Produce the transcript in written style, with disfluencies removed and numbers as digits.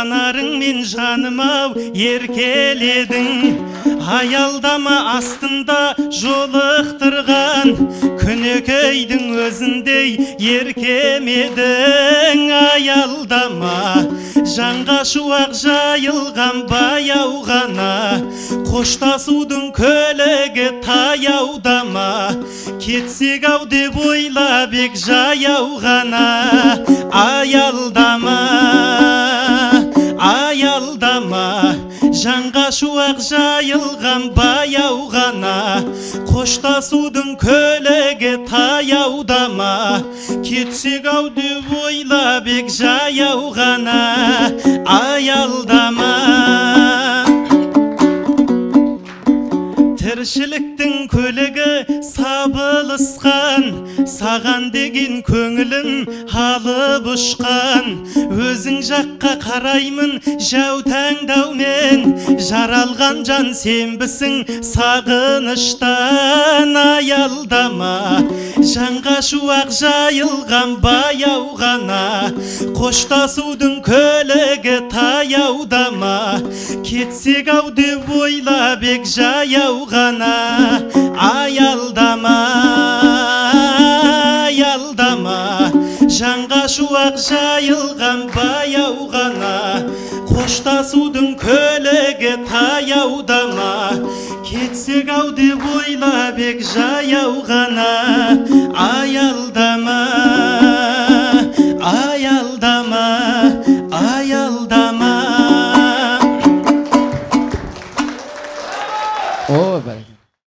жанарың мен жаным-ау еркеледің. Аялдама астында жолықтырған күнекейдің өзіндей еркемедің. Аялдама жанға шуақ жайылған баяу ғана, қоштасудың көлігі таяудама. Кетсек ау деп ойлап ек жаяу ғана. Аялдама, аялдама, жанға шуақ жайылған баяу ғана, қоштасудың көлігі таяудама. Кетсек ау деп ойлап ек жаяу ғана. Аялдама, тіршіліктің көлігі сабылысқан, саған деген көңілім алып ұшқан. Өзің жаққа қараймын жау таңдаумен, жаралған жан сенбісің сағыныштан. Аялдама, жанға шуақ жайылған баяу ғана, қоштасудың көлігі таяудама. Кетсек ау деп ойлап ек жаяу ғана. Аялдама, аялдама, жанға шуақ жайылған баяу ғана, қоштасудың көлігі таяудама. Кетсек ау деп ойлап ек жаяу ғана. Аялдама, аялдама, аялдама. О, бәрекелді.